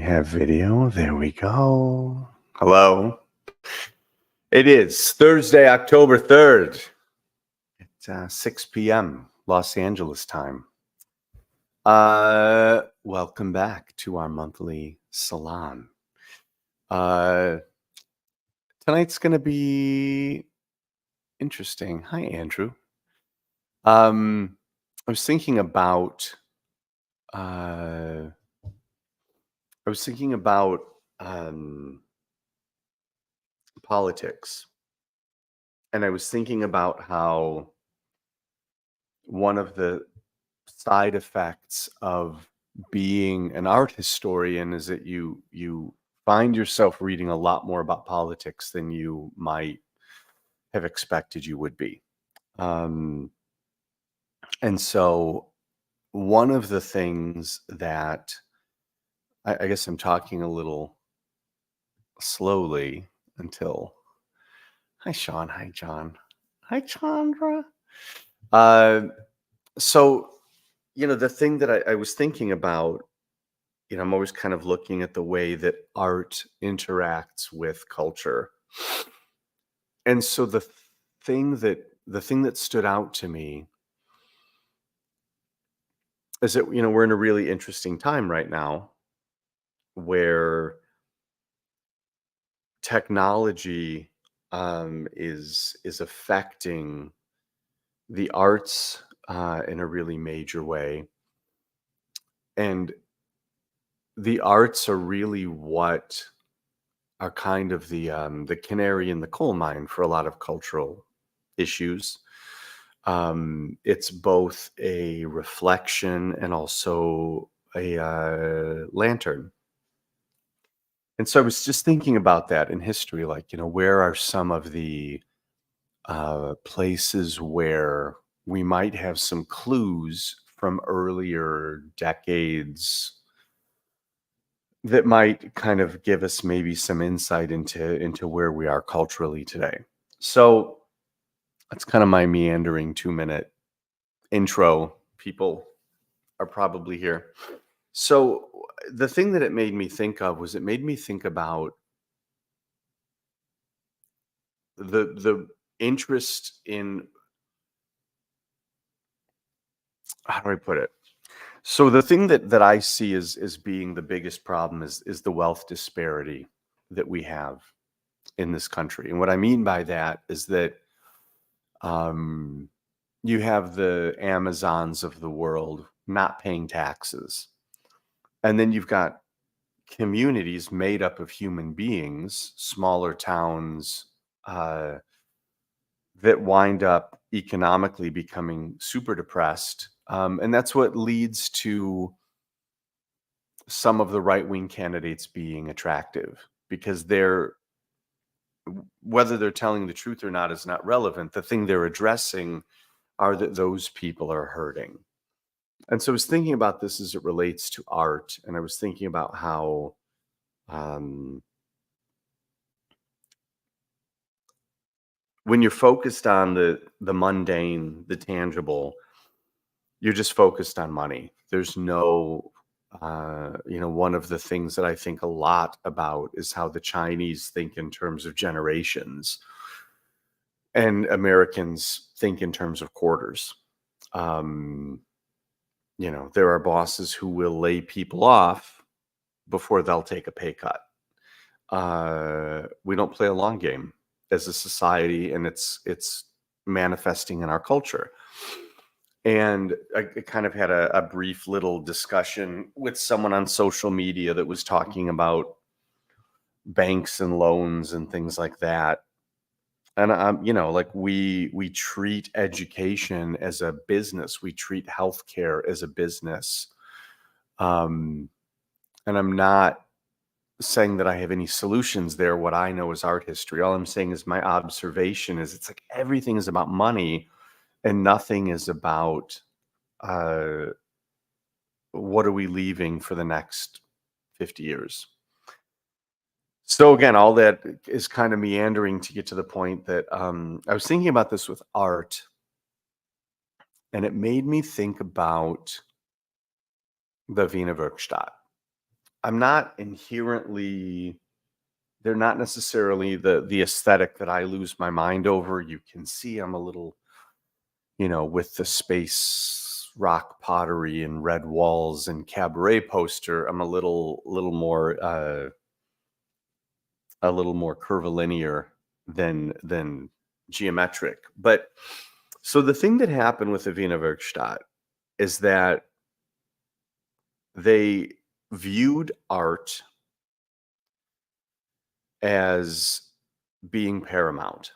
have video. There we go. Hello. It is Thursday, October 3rd. It's 6 p.m. Los Angeles time. Welcome back to our monthly salon. Tonight's going to be interesting. Hi, Andrew. I was thinking about politics, and I was thinking about how one of the side effects of being an art historian is that you find yourself reading a lot more about politics than you might have expected you would be. And so one of the things that I guess I'm talking a little slowly until... Hi, Sean. Hi, John. Hi, Chandra. So, the thing that I was thinking about, I'm always kind of looking at the way that art interacts with culture. And so the thing that stood out to me is that, we're in a really interesting time right now where technology is affecting the arts in a really major way. And the arts are really what are kind of the canary in the coal mine for a lot of cultural issues. It's both a reflection and also a lantern. And so I was just thinking about that in history, like, where are some of the places where we might have some clues from earlier decades that might kind of give us maybe some insight into where we are culturally today. So that's kind of my meandering 2-minute intro. People are probably here. So the thing that it made me think of was it made me think about the interest in, how do I put it? So the thing that I see as being the biggest problem is the wealth disparity that we have in this country. And what I mean by that is that you have the Amazons of the world not paying taxes. And then you've got communities made up of human beings, smaller towns, that wind up economically becoming super depressed. And that's what leads to some of the right-wing candidates being attractive, because whether they're telling the truth or not is not relevant. The thing they're addressing are that those people are hurting. And so I was thinking about this as it relates to art, and I was thinking about how when you're focused on the mundane, the tangible, you're just focused on money. There's no, one of the things that I think a lot about is how the Chinese think in terms of generations and Americans think in terms of quarters. There are bosses who will lay people off before they'll take a pay cut. We don't play a long game as a society, and it's manifesting in our culture. And I kind of had a brief little discussion with someone on social media that was talking about banks and loans and things like that. And like we treat education as a business. We treat healthcare as a business. And I'm not saying that I have any solutions there. What I know is art history. All I'm saying is my observation is it's like everything is about money and nothing is about what are we leaving for the next 50 years. So again, all that is kind of meandering to get to the point that I was thinking about this with art, and it made me think about the Wiener Werkstatte. I'm not inherently, they're not necessarily the aesthetic that I lose my mind over. You can see I'm a little, with the space rock pottery and red walls and cabaret poster, I'm a little more curvilinear than geometric. But so the thing that happened with the Wiener Werkstatt is that they viewed art as being paramount.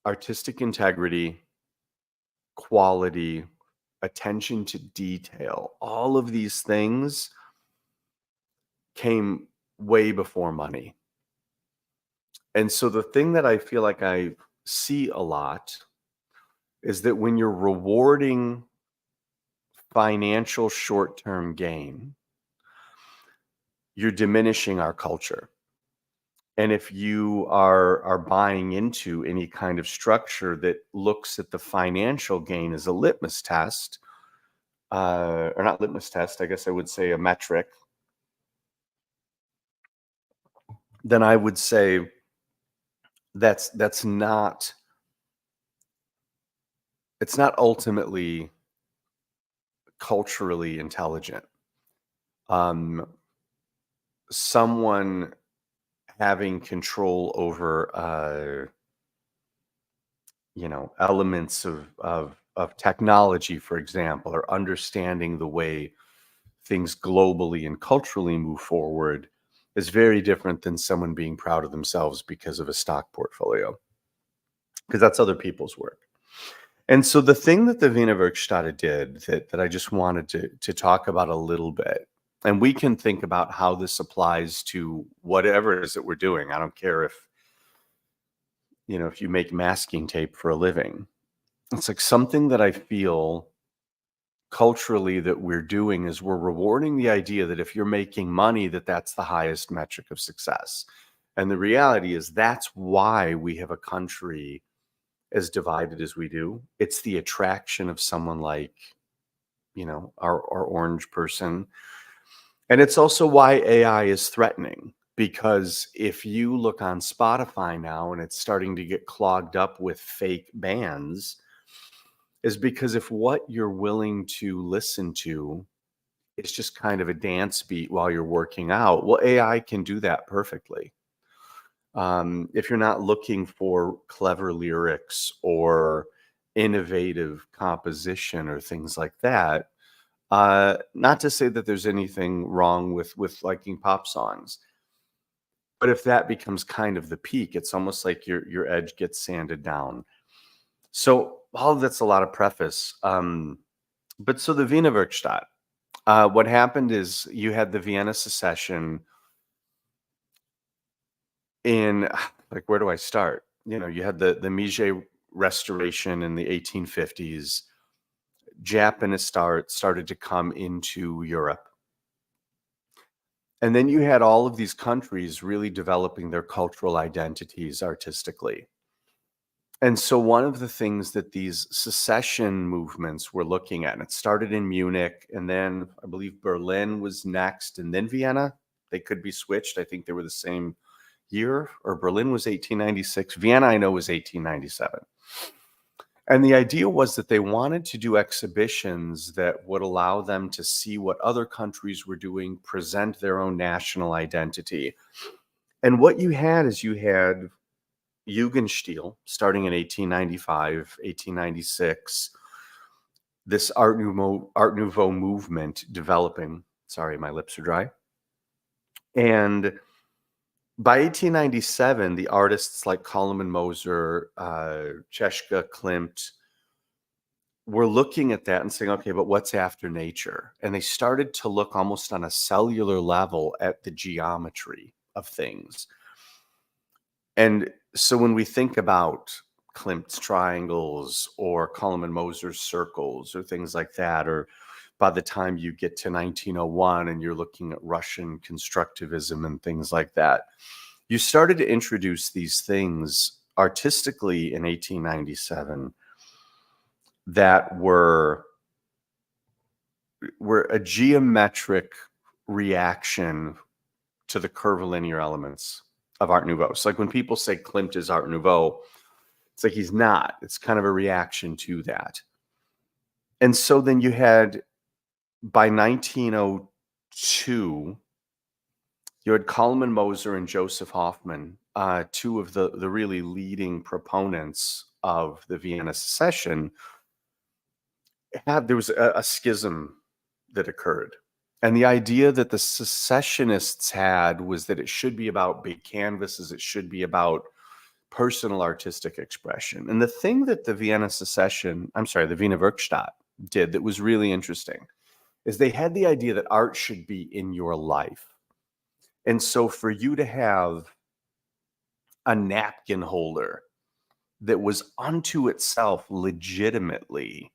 Artistic integrity, quality, attention to detail, all of these things came way before money. And so the thing that I feel like I see a lot is that when you're rewarding financial short-term gain, you're diminishing our culture. And if you are buying into any kind of structure that looks at the financial gain as a litmus test, or not litmus test, I guess I would say a metric, then I would say that's not, it's not ultimately culturally intelligent. Someone having control over elements of technology, for example, or understanding the way things globally and culturally move forward is very different than someone being proud of themselves because of a stock portfolio, because that's other people's work. And so the thing that the Wiener Werkstätte did that I just wanted to talk about a little bit, and we can think about how this applies to whatever it is that we're doing. I don't care if you make masking tape for a living. It's like something that I feel culturally that we're doing is we're rewarding the idea that if you're making money, that's the highest metric of success. And the reality is that's why we have a country as divided as we do. It's the attraction of someone like, our orange person. And it's also why AI is threatening, because if you look on Spotify now and it's starting to get clogged up with fake bands, is because if what you're willing to listen to is just kind of a dance beat while you're working out, well, AI can do that perfectly. If you're not looking for clever lyrics or innovative composition or things like that, not to say that there's anything wrong with liking pop songs, but if that becomes kind of the peak, it's almost like your edge gets sanded down. So all of that's a lot of preface. But so the Wiener Werkstatt, what happened is you had the Vienna Secession in, like, where do I start? You had the Meiji Restoration in the 1850s. Japanese started to come into Europe. And then you had all of these countries really developing their cultural identities artistically. And so one of the things that these secession movements were looking at, and it started in Munich, and then I believe Berlin was next, and then Vienna. They could be switched. I think they were the same year, or Berlin was 1896. Vienna, I know, was 1897. And the idea was that they wanted to do exhibitions that would allow them to see what other countries were doing, present their own national identity. And what you had is you had Jugendstil starting in 1895, 1896, this Art Nouveau movement developing. Sorry, my lips are dry. And by 1897, the artists like Koloman Moser, Czeszka, Klimt were looking at that and saying, okay, but what's after nature? And they started to look almost on a cellular level at the geometry of things. And so when we think about Klimt's triangles or Koloman Moser's circles or things like that, or by the time you get to 1901 and you're looking at Russian constructivism and things like that, you started to introduce these things artistically in 1897 that were a geometric reaction to the curvilinear elements of Art Nouveau. So like when people say Klimt is Art Nouveau, it's like he's not. It's kind of a reaction to that. And so then you had, by 1902, you had Kalman Moser and Joseph Hoffman, two of the really leading proponents of the Vienna Secession. There was a schism that occurred. And the idea that the secessionists had was that it should be about big canvases, it should be about personal artistic expression. And the thing that the Wiener Werkstatt did that was really interesting is they had the idea that art should be in your life. And so for you to have a napkin holder that was unto itself legitimately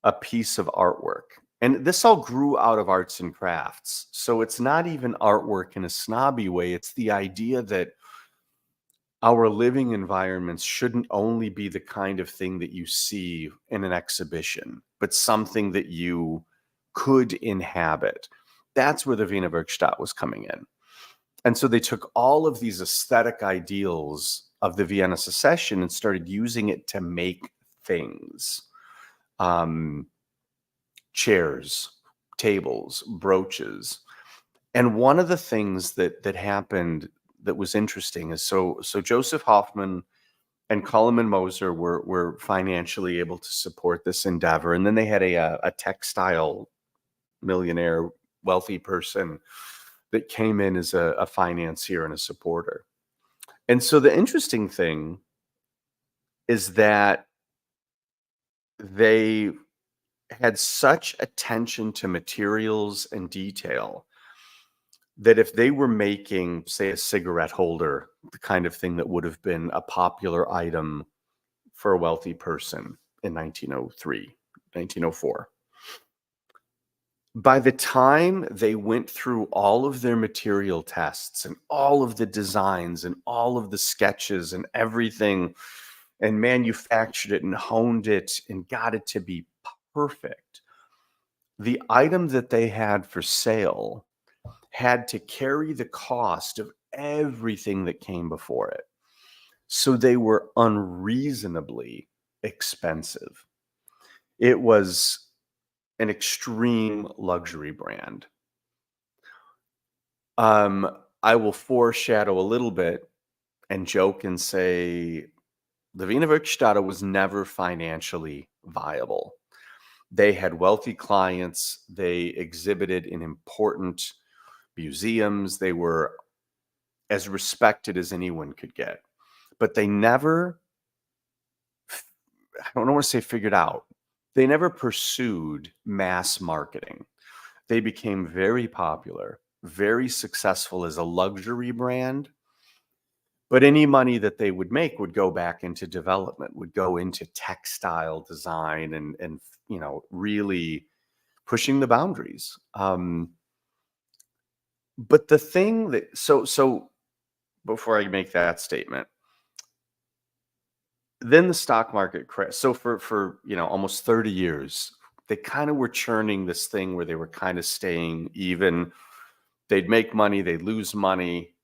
a piece of artwork. And this all grew out of arts and crafts. So it's not even artwork in a snobby way. It's the idea that our living environments shouldn't only be the kind of thing that you see in an exhibition, but something that you could inhabit. That's where the Wiener Werkstatt was coming in. And so they took all of these aesthetic ideals of the Vienna Secession and started using it to make things. Chairs, tables, brooches. And one of the things that happened that was interesting is so Joseph Hoffman and Kalman Moser were financially able to support this endeavor. And then they had a textile millionaire, wealthy person that came in as a financier and a supporter. And so the interesting thing is that they had such attention to materials and detail that if they were making, say, a cigarette holder, the kind of thing that would have been a popular item for a wealthy person in 1903, 1904, by the time they went through all of their material tests and all of the designs and all of the sketches and everything and manufactured it and honed it and got it to be perfect, the item that they had for sale had to carry the cost of everything that came before it. So they were unreasonably expensive. It was an extreme luxury brand. I will foreshadow a little bit and joke and say the Wiener Werkstätte was never financially viable. They had wealthy clients. They exhibited in important museums. They were as respected as anyone could get. But they never, I don't want to say figured out, they never pursued mass marketing. They became very popular, very successful as a luxury brand. But any money that they would make would go back into development, would go into textile design and really pushing the boundaries. But the thing that so before I make that statement, then the stock market crashed. So for almost 30 years, they kind of were churning this thing where they were kind of staying even. They'd make money, they'd lose money.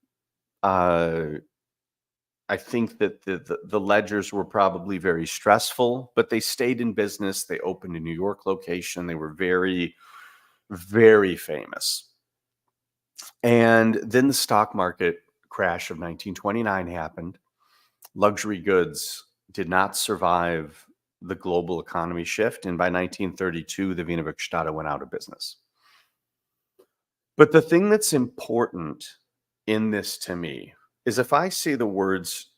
I think that the ledgers were probably very stressful, but they stayed in business. They opened a New York location. They were very, very famous. And then the stock market crash of 1929 happened. Luxury goods did not survive the global economy shift. And by 1932, the Wiener Werkstätte went out of business. But the thing that's important in this to me is if I say the words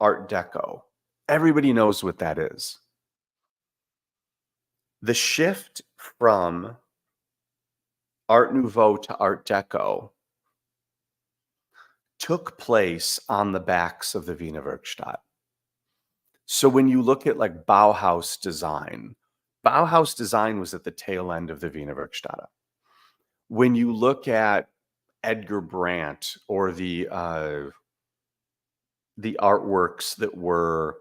Art Deco, everybody knows what that is. The shift from Art Nouveau to Art Deco took place on the backs of the Wiener Werkstatt. So when you look at like Bauhaus design was at the tail end of the Wiener Werkstatt. When you look at Edgar Brandt or the artworks that were,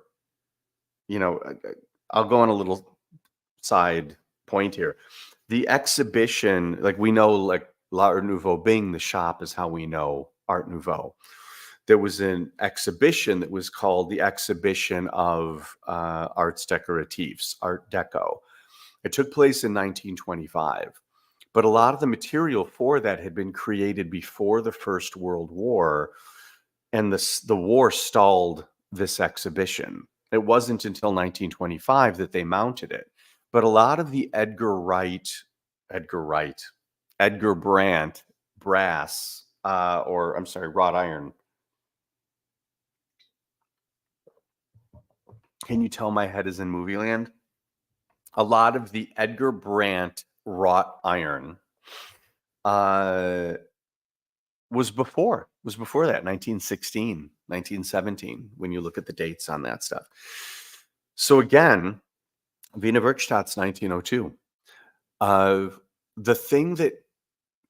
I'll go on a little side point here. The exhibition, like we know, like L'Art Nouveau being the shop is how we know Art Nouveau. There was an exhibition that was called the Exhibition of Arts Decoratifs, Art Deco. It took place in 1925, but a lot of the material for that had been created before the First World War, and the war stalled this exhibition. It wasn't until 1925 that they mounted it. But a lot of the Edgar Wright, Edgar Brandt brass, or I'm sorry, wrought iron. Can you tell my head is in movie land? A lot of the Edgar Brandt wrought iron uh, was before that, 1916, 1917, when you look at the dates on that stuff. So again, Wiener Werkstatte's 1902. Uh, the thing that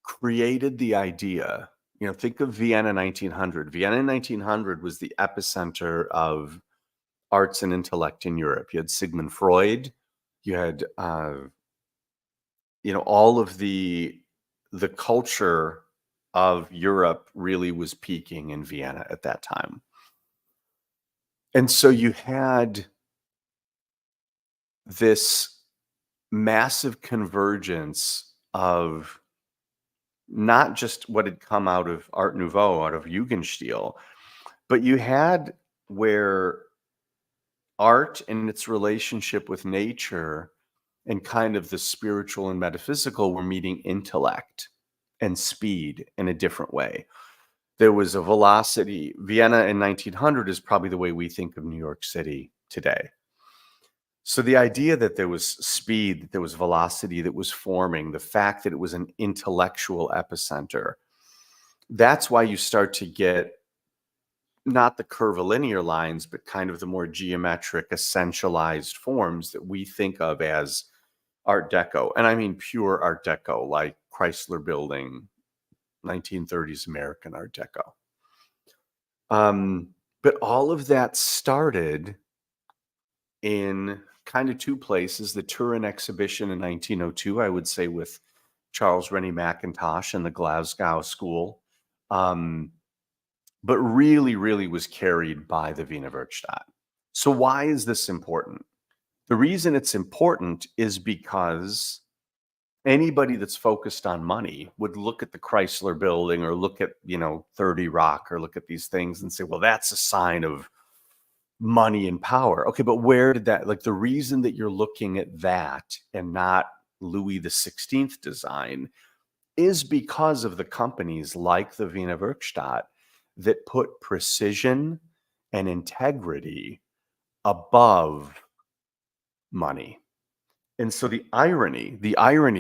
created the idea, think of Vienna 1900. Vienna 1900 was the epicenter of arts and intellect in Europe. You had Sigmund Freud, you had all of the culture of Europe really was peaking in Vienna at that time. And so you had this massive convergence of not just what had come out of Art Nouveau, out of Jugendstil, but you had where art and its relationship with nature and kind of the spiritual and metaphysical were meeting intellect and speed in a different way. There was a velocity. Vienna in 1900 is probably the way we think of New York City today. So the idea that there was speed, that there was velocity that was forming, the fact that it was an intellectual epicenter, that's why you start to get not the curvilinear lines, but kind of the more geometric, essentialized forms that we think of as Art Deco. And I mean pure Art Deco, like Chrysler Building, 1930s American Art Deco. But all of that started in kind of two places. The Turin exhibition in 1902, I would say, with Charles Rennie Mackintosh and the Glasgow School. But really, really was carried by the Wiener Werkstatt. So why is this important? The reason it's important is because anybody that's focused on money would look at the Chrysler Building or look at, 30 Rock or look at these things and say, well, that's a sign of money and power. Okay, but where did that, like the reason that you're looking at that and not Louis the 16th design is because of the companies like the Wiener Werkstatt that put precision and integrity above money. And so the irony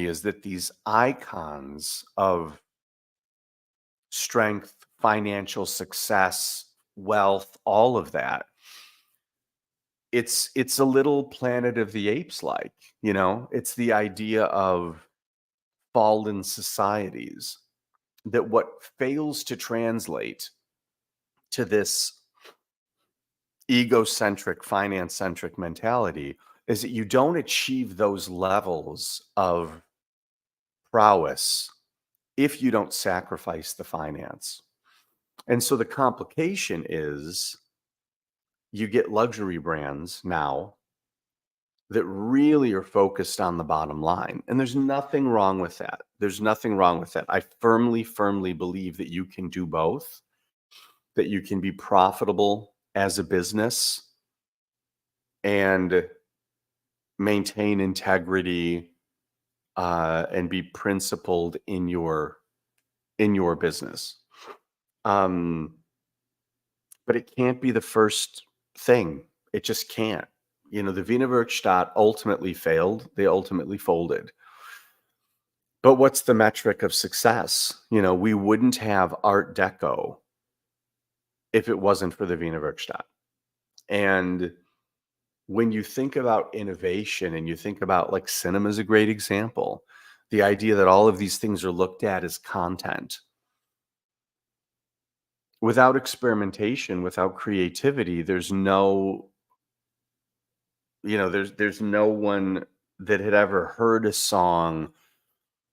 is that these icons of strength, financial success, wealth, all of that, it's a little Planet of the Apes like, it's the idea of fallen societies, that what fails to translate to this egocentric, finance-centric mentality is that you don't achieve those levels of prowess if you don't sacrifice the finance. And so the complication is you get luxury brands now that really are focused on the bottom line. And there's nothing wrong with that. There's nothing wrong with that. I firmly, firmly believe that you can do both, that you can be profitable as a business and maintain integrity and be principled in your business. But it can't be the first thing. It just can't. The Wiener Werkstatt ultimately failed. They ultimately folded. But what's the metric of success? We wouldn't have Art Deco if it wasn't for the Wiener Werkstatt. And when you think about innovation and you think about, like, cinema is a great example, the idea that all of these things are looked at as content. Without experimentation, without creativity, there's no, there's no one that had ever heard a song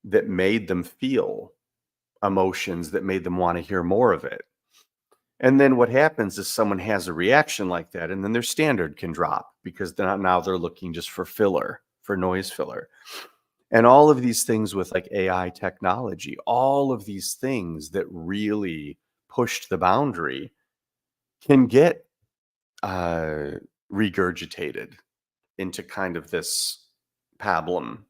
that made them feel emotions that made them want to hear more of it. And then what happens is someone has a reaction like that, and then their standard can drop because they're looking just for filler, for noise filler. And all of these things with like AI technology, all of these things that really pushed the boundary can get uh, regurgitated into kind of this pablum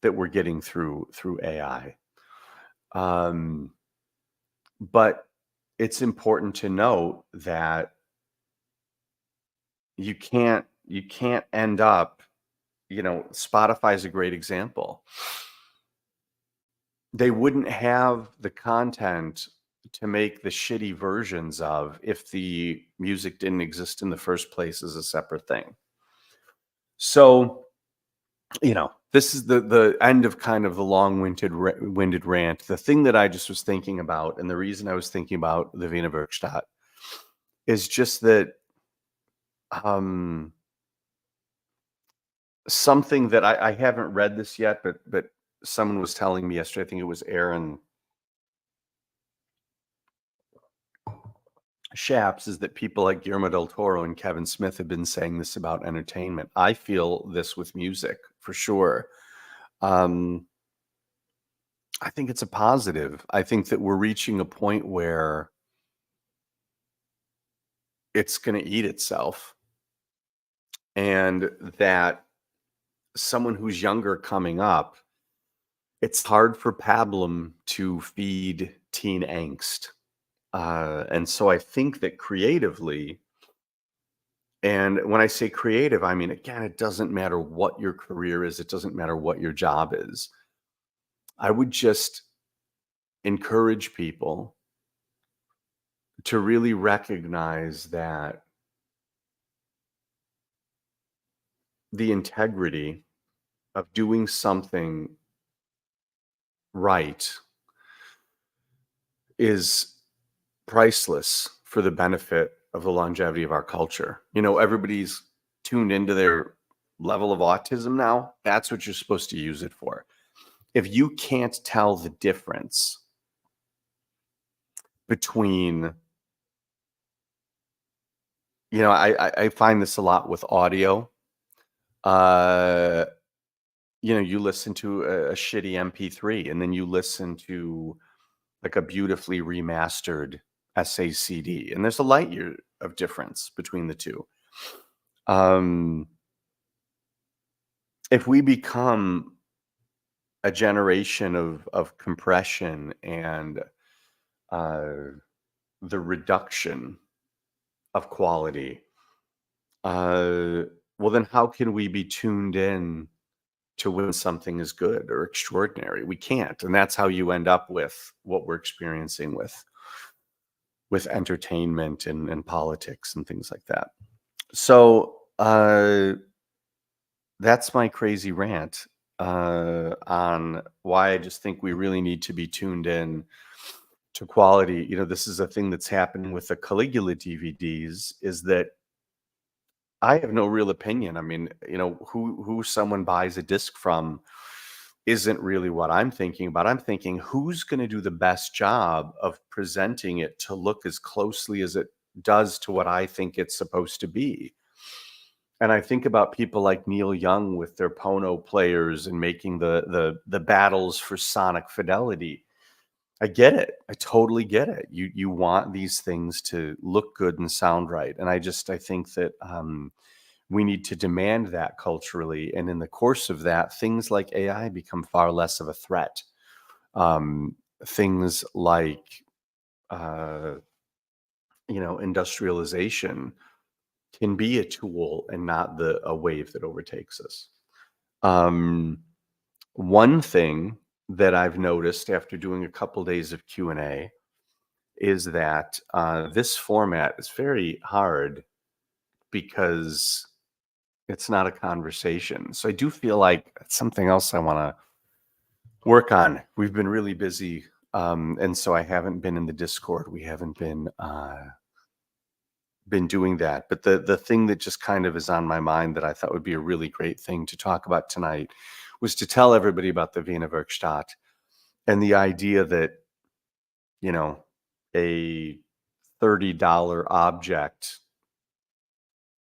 that we're getting through AI. Um, but it's important to note that you can't end up, Spotify's a great example. They wouldn't have the content to make the shitty versions of if the music didn't exist in the first place as a separate thing. So, this is the end of kind of the long-winded rant. The thing that I just was thinking about, and the reason I was thinking about the Wiener Werkstatt, is just that um, something that I haven't read this yet, but someone was telling me yesterday. I think it was Aaron Shaps, is that people like Guillermo del Toro and Kevin Smith have been saying this about entertainment. I feel this with music for sure. Um, I think it's a positive. I think that we're reaching a point where it's going to eat itself, and that someone who's younger coming up, it's hard for pablum to feed teen angst. And so I think that creatively, and when I say creative, I mean, again, it doesn't matter what your career is, it doesn't matter what your job is. I would just encourage people to really recognize that the integrity of doing something right is priceless for the benefit of the longevity of our culture. Everybody's tuned into their level of autism now. That's what you're supposed to use it for. If you can't tell the difference between, I find this a lot with audio. Uh, you listen to a shitty MP3, and then you listen to like a beautifully remastered SACD, and there's a light year of difference between the two. If we become a generation of compression and uh, the reduction of quality, well, then how can we be tuned in to when something is good or extraordinary? We can't, and that's how you end up with what we're experiencing with entertainment and politics and things like that. So that's my crazy rant on why I just think we really need to be tuned in to quality. This is a thing that's happening with the Caligula DVDs, is that I have no real opinion. I mean, who someone buys a disc from isn't really what I'm thinking about. I'm thinking, who's going to do the best job of presenting it to look as closely as it does to what I think it's supposed to be. And I think about people like Neil Young with their Pono players and making the battles for sonic fidelity. I get it. I totally get it. You want these things to look good and sound right. And I think that we need to demand that culturally. And in the course of that, things like AI become far less of a threat. Things like industrialization can be a tool and not a wave that overtakes us. One thing that I've noticed after doing a couple days of Q&A is that this format is very hard because it's not a conversation. So I do feel like it's something else I want to work on. We've been really busy, and so I haven't been in the Discord. We haven't been doing that. But the thing that just kind of is on my mind that I thought would be a really great thing to talk about tonight was to tell everybody about the Wiener Werkstatt and the idea that, you know, a $30 object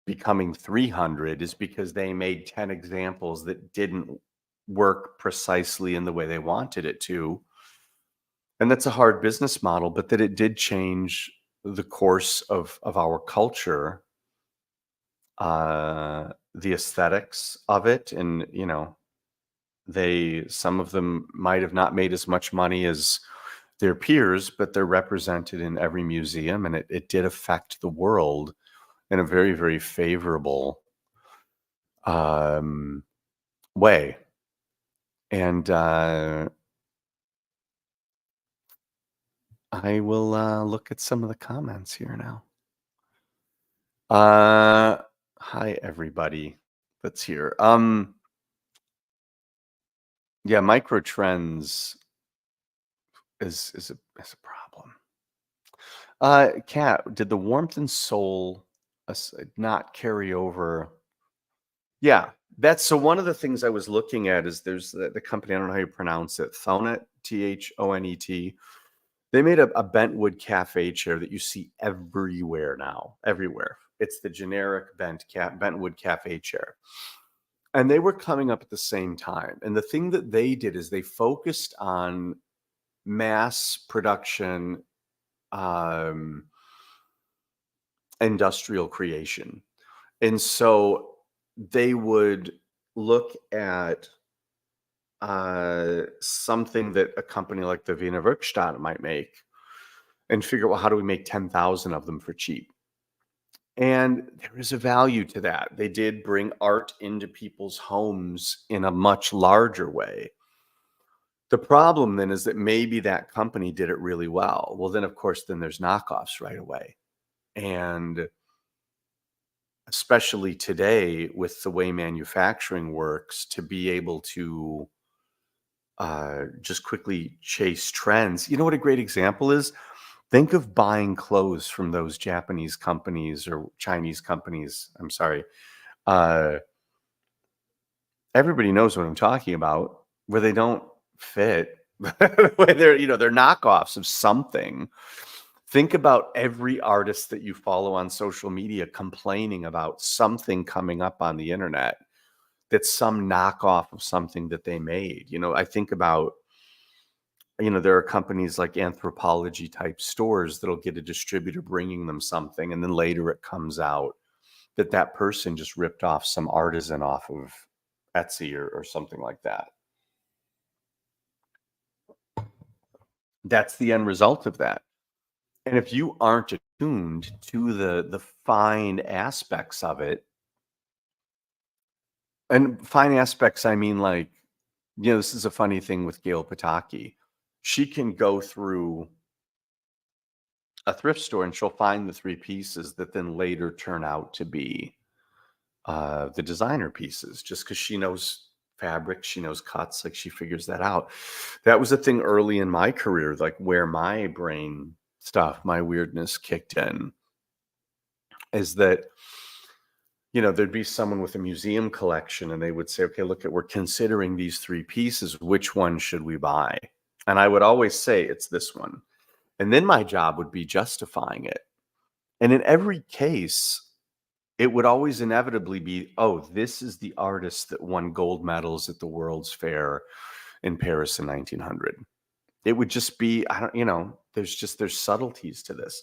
becoming 300 is because they made 10 examples that didn't work precisely in the way they wanted it to. And that's a hard business model, but that it did change the course of our culture, the aesthetics of it. And, some of them might have not made as much money as their peers, but they're represented in every museum, and it did affect the world in a very, very favorable um, way. And I will look at some of the comments here now. Hi everybody that's here. Yeah, micro trends is a problem. Kat, did the warmth and soul not carry over? Yeah, that's so. One of the things I was looking at is there's the company. I don't know how you pronounce it. Thonet, Thonet. They made a bentwood cafe chair that you see everywhere now. Everywhere. It's the generic bentwood cafe chair. And they were coming up at the same time. And the thing that they did is they focused on mass production, um, industrial creation. And so they would look at something that a company like the Wiener Werkstatt might make and figure out, well, how do we make 10,000 of them for cheap? And there is a value to that. They did bring art into people's homes in a much larger way. The problem then is that maybe that company did it really well. Well, then, of course, then there's knockoffs right away. And especially today with the way manufacturing works, to be able to just quickly chase trends. You know what a great example is? Think of buying clothes from those Japanese companies or Chinese companies. I'm sorry. Uh, Everybody knows what I'm talking about, where they don't fit, where they're knockoffs of something. Think about every artist that you follow on social media complaining about something coming up on the internet that's some knockoff of something that they made. I think about, there are companies like Anthropology type stores that'll get a distributor bringing them something, and then later it comes out that that person just ripped off some artisan off of Etsy or something like that. That's the end result of that. And if you aren't attuned to the fine aspects of it, and fine aspects, I mean, like, this is a funny thing with Gail Pataki. She can go through a thrift store and she'll find the three pieces that then later turn out to be the designer pieces, just because she knows fabric, she knows cuts, like she figures that out. That was a thing early in my career, like where my brain stuff, my weirdness kicked in, is that there'd be someone with a museum collection and they would say, okay, look, we're considering these three pieces, which one should we buy? And I would always say it's this one. And then my job would be justifying it. And in every case, it would always inevitably be, oh, this is the artist that won gold medals at the World's Fair in Paris in 1900. It would just be, there's subtleties to this.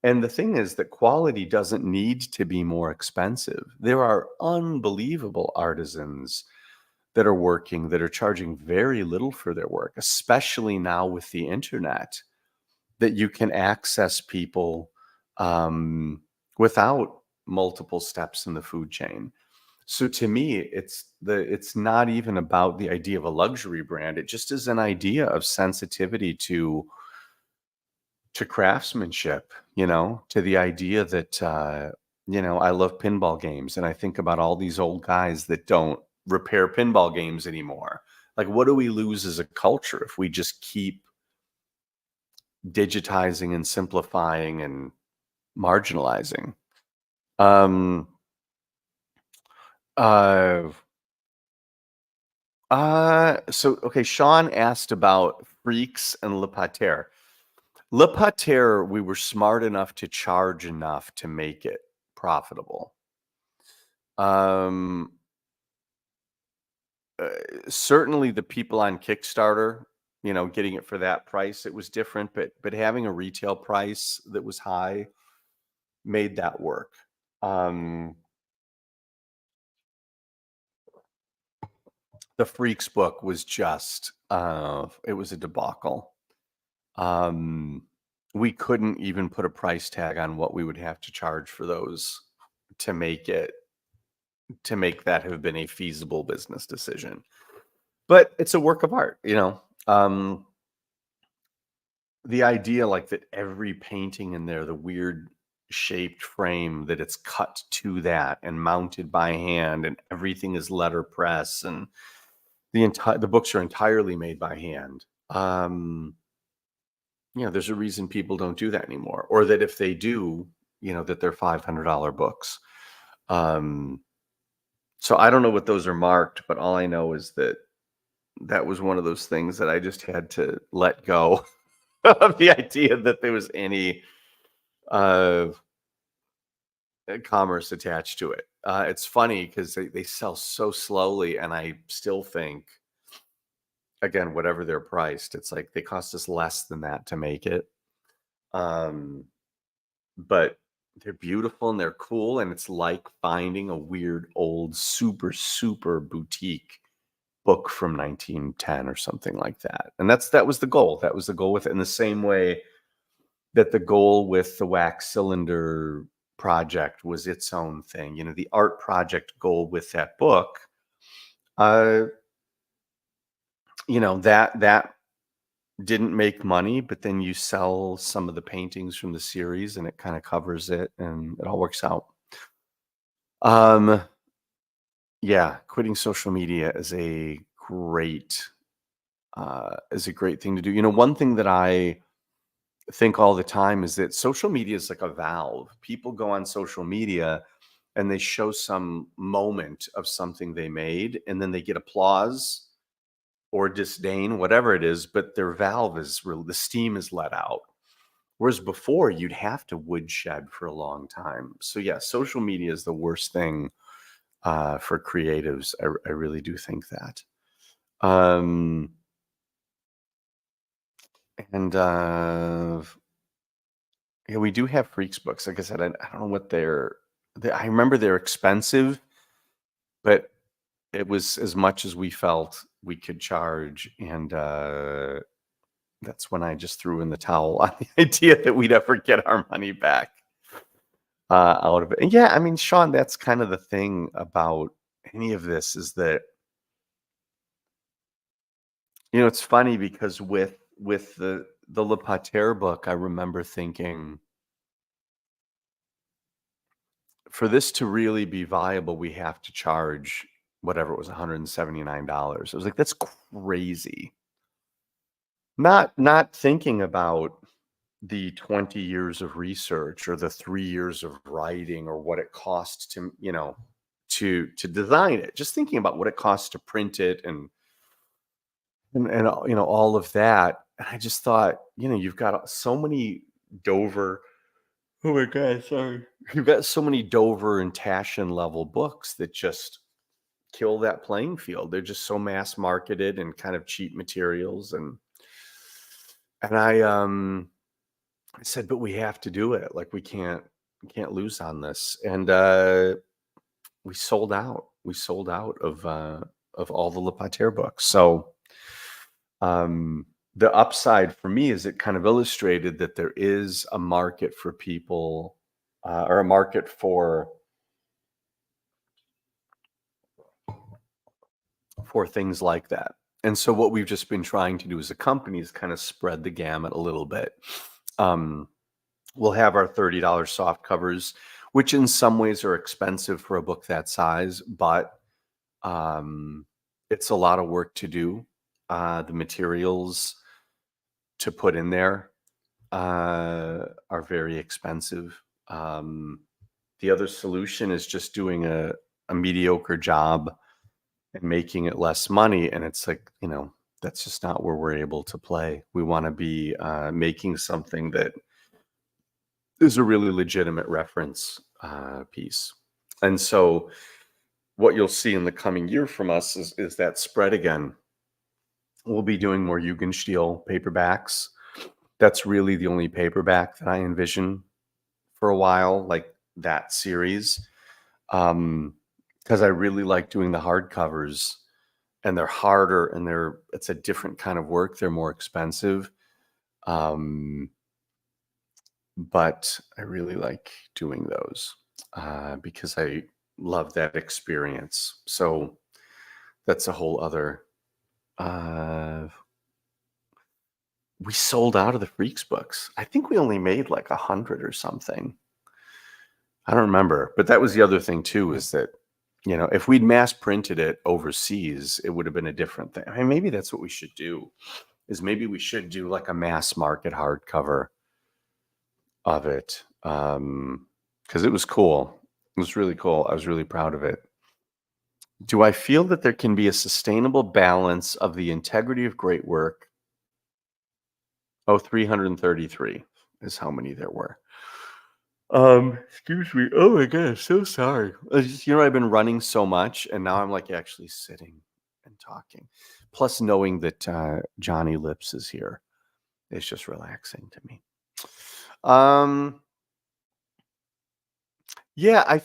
And the thing is that quality doesn't need to be more expensive. There are unbelievable artisans that are working, that are charging very little for their work, especially now with the internet, that you can access people without multiple steps in the food chain. So to me, it's not even about the idea of a luxury brand. It just is an idea of sensitivity to craftsmanship, to the idea that I love pinball games, and I think about all these old guys that don't repair pinball games anymore. Like, what do we lose as a culture if we just keep digitizing and simplifying and marginalizing? Um, uh, So okay, Sean asked about Freaks and Le Pater. Le Pater, we were smart enough to charge enough to make it profitable. Um, uh, Certainly the people on Kickstarter, getting it for that price, it was different, but having a retail price that was high made that work. Um, the Freaks book was just, it was a debacle. Um, we couldn't even put a price tag on what we would have to charge for those to make it to make that have been a feasible business decision. But it's a work of art. The idea like that every painting in there, the weird shaped frame that it's cut to that and mounted by hand and everything is letterpress and the books are entirely made by hand. There's a reason people don't do that anymore, or that if they do, that they're $500 books. Um, so I don't know what those are marked, but all I know is that that was one of those things that I just had to let go of the idea that there was any uh, commerce attached to it. It's funny because they sell so slowly, and I still think, again, whatever they're priced, it's like they cost us less than that to make it. Um, but they're beautiful and they're cool, and it's like finding a weird old super super boutique book from 1910 or something like that. And that was the goal. That was the goal with it. In the same way that the goal with the wax cylinder project was its own thing. The art project goal with that book, uh, that didn't make money, but then you sell some of the paintings from the series and it kind of covers it and it all works out. Um, yeah, quitting social media is a great thing to do. One thing that I think all the time is that social media is like a valve. People go on social media and they show some moment of something they made, and then they get applause or disdain, whatever it is, but their valve is real, the steam is let out. Whereas before, you'd have to woodshed for a long time. So yeah, social media is the worst thing for creatives. I really do think that. Um, and Yeah, we do have Freaks books. Like I said, I don't know what I remember they're expensive, but it was as much as we felt we could charge. And that's when I just threw in the towel on the idea that we'd ever get our money back out of it. And yeah, I mean, Sean, that's kind of the thing about any of this is that, it's funny because with the Le Pater book, I remember thinking, for this to really be viable, we have to charge whatever it was, $179. I was like, that's crazy. Not thinking about the 20 years of research or the 3 years of writing or what it costs to design it. Just thinking about what it costs to print it and all of that. And I just thought, you've got so many Dover. Oh my God, sorry. You've got so many Dover and Taschen level books that just kill that playing field. They're just so mass marketed and kind of cheap materials. And I said, but we have to do it. Like we can't lose on this. And we sold out. We sold out of all the Le Pater books. So the upside for me is it kind of illustrated that there is a market for people, or a market for things like that. And so what we've just been trying to do as a company is kind of spread the gamut a little bit. Um, we'll have our $30 soft covers, which in some ways are expensive for a book that size, but um, it's a lot of work to do. The materials to put in there are very expensive. The other solution is just doing a mediocre job and making it less money. And it's like, that's just not where we're able to play. We want to be making something that is a really legitimate reference piece. And so what you'll see in the coming year from us is that spread again. We'll be doing more Jugendstil paperbacks. That's really the only paperback that I envision for a while, like that series. Because I really like doing the hardcovers, and they're harder, and it's a different kind of work. They're more expensive. But I really like doing those because I love that experience. So that's a whole other. We sold out of the Freaks books. I think we only made like 100 or something. I don't remember, but that was the other thing too, is that, if we'd mass printed it overseas, it would have been a different thing. I mean, maybe that's what we should do, is maybe we should do like a mass market hardcover of it. Because it was cool. It was really cool. I was really proud of it. Do I feel that there can be a sustainable balance of the integrity of great work? Oh, 333 is how many there were. Excuse me. Oh my God, so sorry. I've been running so much, and now I'm like actually sitting and talking. Plus, knowing that Johnny Lips is here is just relaxing to me. Yeah, I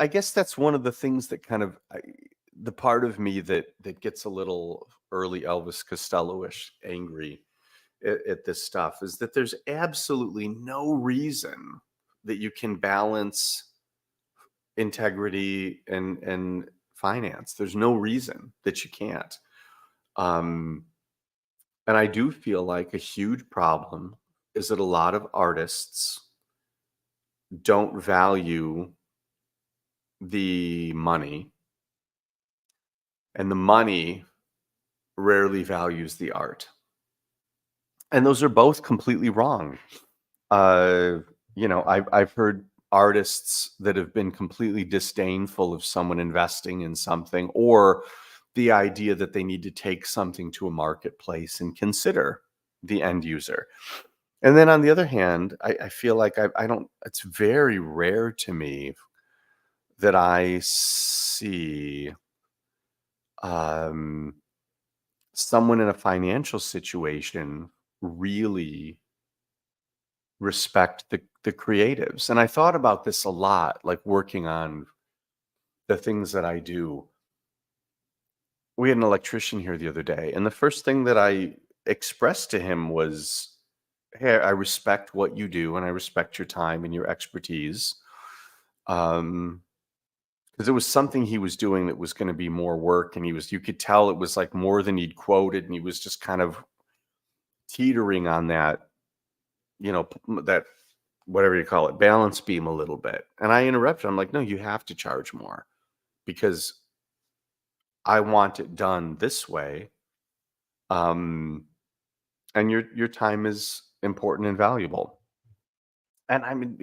guess that's one of the things that kind of the part of me that gets a little early Elvis Costello-ish angry at this stuff is that there's absolutely no reason that you can balance integrity and finance. There's no reason that you can't. And I do feel like a huge problem is that a lot of artists don't value the money, and the money rarely values the art. And those are both completely wrong. I've heard artists that have been completely disdainful of someone investing in something, or the idea that they need to take something to a marketplace and consider the end user. And then on the other hand, I feel like I don't, it's very rare to me that I see someone in a financial situation really respect the creatives. And I thought about this a lot, like working on the things that I do. We had an electrician here the other day, and the first thing that I expressed to him was, hey, I respect what you do, and I respect your time and your expertise. Because it was something he was doing that was going to be more work, and you could tell it was like more than he'd quoted, and he was just kind of teetering on that, that whatever you call it, balance beam a little bit. And I interrupted. I'm like, no, you have to charge more because I want it done this way. And your time is important and valuable. And I mean,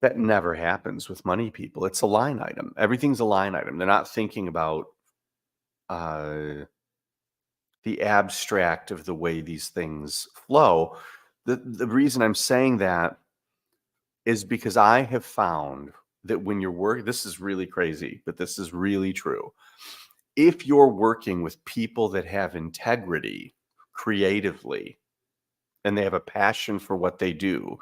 that never happens with money people. It's a line item. Everything's a line item. They're not thinking about the abstract of the way these things flow. The reason I'm saying that is because I have found that when you're working, this is really crazy, but this is really true. If you're working with people that have integrity creatively, and they have a passion for what they do,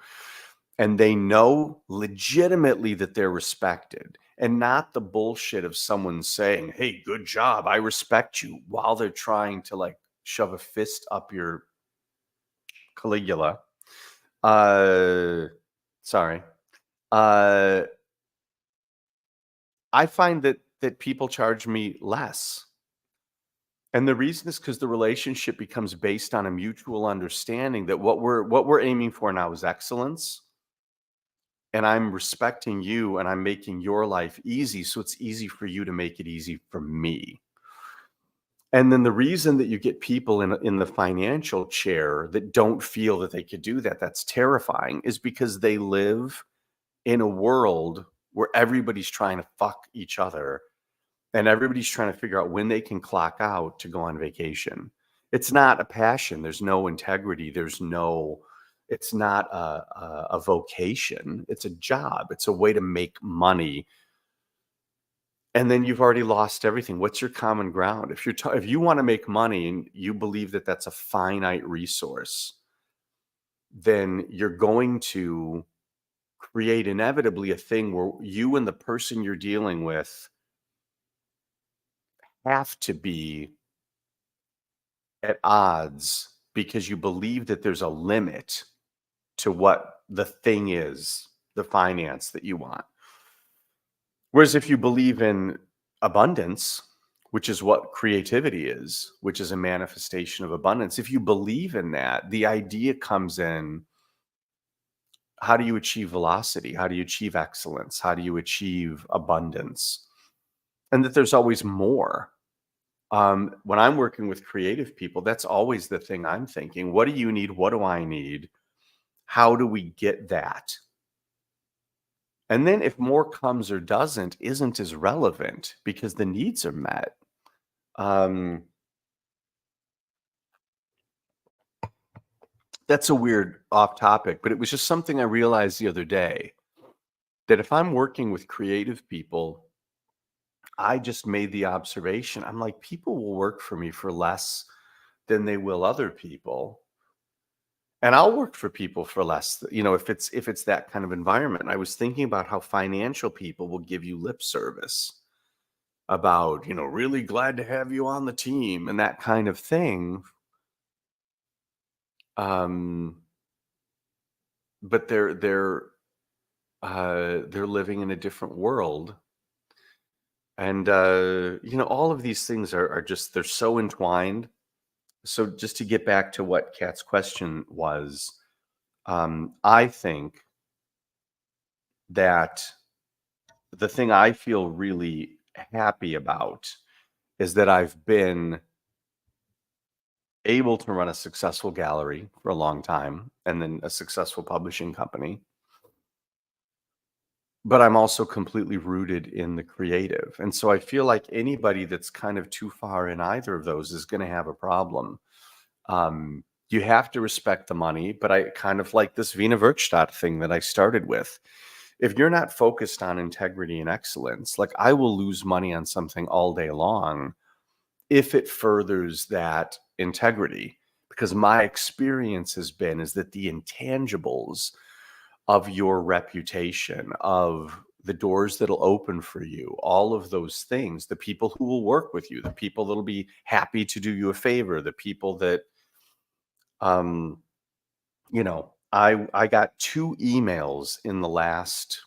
and they know legitimately that they're respected, and not the bullshit of someone saying, hey, good job, I respect you, while they're trying to like shove a fist up your Caligula. Sorry. I find that people charge me less. And the reason is because the relationship becomes based on a mutual understanding that what we're aiming for now is excellence. And I'm respecting you, and I'm making your life easy, so it's easy for you to make it easy for me. And then the reason that you get people in the financial chair that don't feel that they could do that, that's terrifying, is because they live in a world where everybody's trying to fuck each other, and everybody's trying to figure out when they can clock out to go on vacation. It's not a passion. There's no integrity. It's not a vocation. It's a job. It's a way to make money. And then you've already lost everything. What's your common ground? If you want to make money and you believe that that's a finite resource, then you're going to create inevitably a thing where you and the person you're dealing with have to be at odds because you believe that there's a limit to what the thing is, the finance that you want. Whereas if you believe in abundance, which is what creativity is, which is a manifestation of abundance, if you believe in that, the idea comes in, how do you achieve velocity? How do you achieve excellence? How do you achieve abundance? And that there's always more. When I'm working with creative people, that's always the thing I'm thinking. What do you need? What do I need? How do we get that? And then if more comes or doesn't, isn't as relevant because the needs are met. Um, that's a weird off topic, but it was just something I realized the other day that if I'm working with creative people, I just made the observation. I'm like, people will work for me for less than they will other people. And I'll work for people for less, if it's that kind of environment. I was thinking about how financial people will give you lip service about, really glad to have you on the team and that kind of thing. Um, but they're living in a different world. And all of these things are just, they're so entwined. So just to get back to what Kat's question was, I think that the thing I feel really happy about is that I've been able to run a successful gallery for a long time and then a successful publishing company. But I'm also completely rooted in the creative. And so I feel like anybody that's kind of too far in either of those is going to have a problem. You have to respect the money, but I kind of like this Wiener Werkstatte thing that I started with. If you're not focused on integrity and excellence, like I will lose money on something all day long if it furthers that integrity, because my experience has been is that the intangibles of your reputation, of the doors that'll open for you, all of those things, the people who will work with you, the people that'll be happy to do you a favor, the people that um I got 2 emails in the last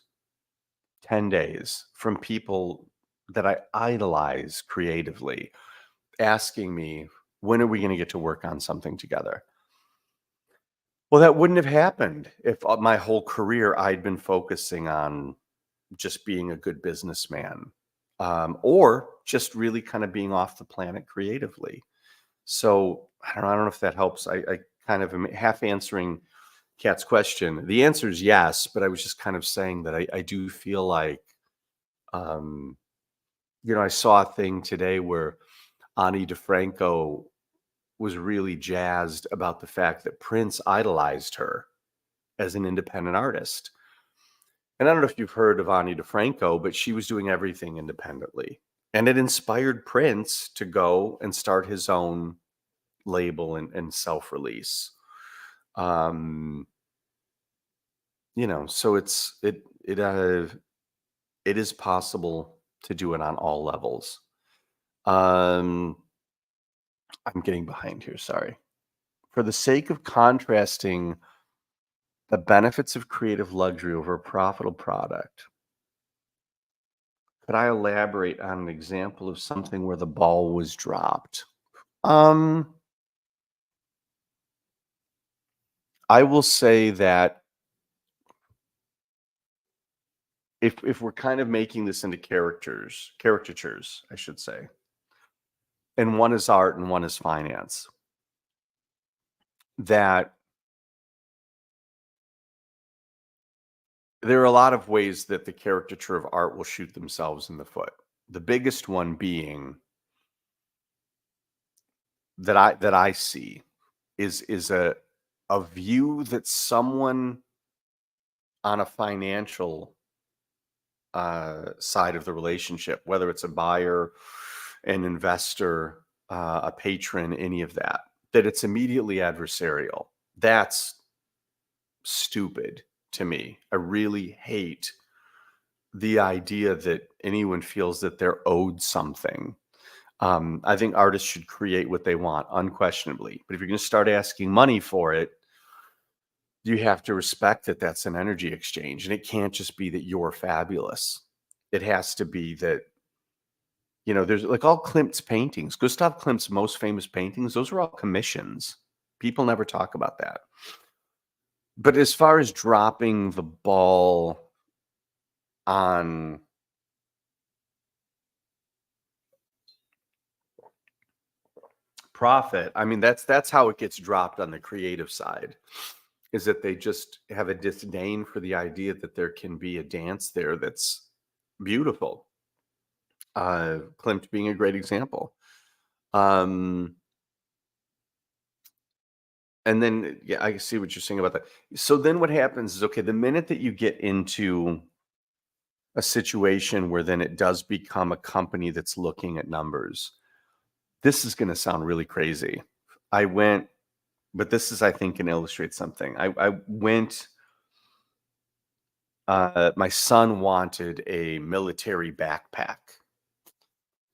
10 days from people that I idolize creatively asking me, when are we going to get to work on something together? Well, that wouldn't have happened if my whole career I'd been focusing on just being a good businessman, or just really kind of being off the planet creatively. So I don't know if that helps. I kind of am half answering Kat's question. The answer is yes, but I was just kind of saying that I do feel like, um, I saw a thing today where Ani DeFranco was really jazzed about the fact that Prince idolized her as an independent artist. And I don't know if you've heard of Ani DeFranco, but she was doing everything independently. And it inspired Prince to go and start his own label and self-release. Um, so it is possible to do it on all levels. Um, I'm getting behind here, sorry. For the sake of contrasting the benefits of creative luxury over a profitable product, could I elaborate on an example of something where the ball was dropped? Um, I will say that if we're kind of making this into caricatures, I should say, and one is art and one is finance, that there are a lot of ways that the caricature of art will shoot themselves in the foot. The biggest one being that I see is a view that someone on a financial side of the relationship, whether it's a buyer, an investor, a patron, any of that, that it's immediately adversarial. That's stupid to me. I really hate the idea that anyone feels that they're owed something. I think artists should create what they want, unquestionably. But if you're going to start asking money for it, you have to respect that that's an energy exchange. And it can't just be that you're fabulous. It has to be that, there's like all Klimt's paintings, Gustav Klimt's most famous paintings, those are all commissions. People never talk about that. But as far as dropping the ball on profit, I mean, that's how it gets dropped on the creative side, is that they just have a disdain for the idea that there can be a dance there that's beautiful. Klimt being a great example. And then, yeah, I see what you're saying about that. So then what happens is, okay, the minute that you get into a situation where then it does become a company that's looking at numbers, this is going to sound really crazy. But this is, I think, can illustrate something. I went, my son wanted a military backpack.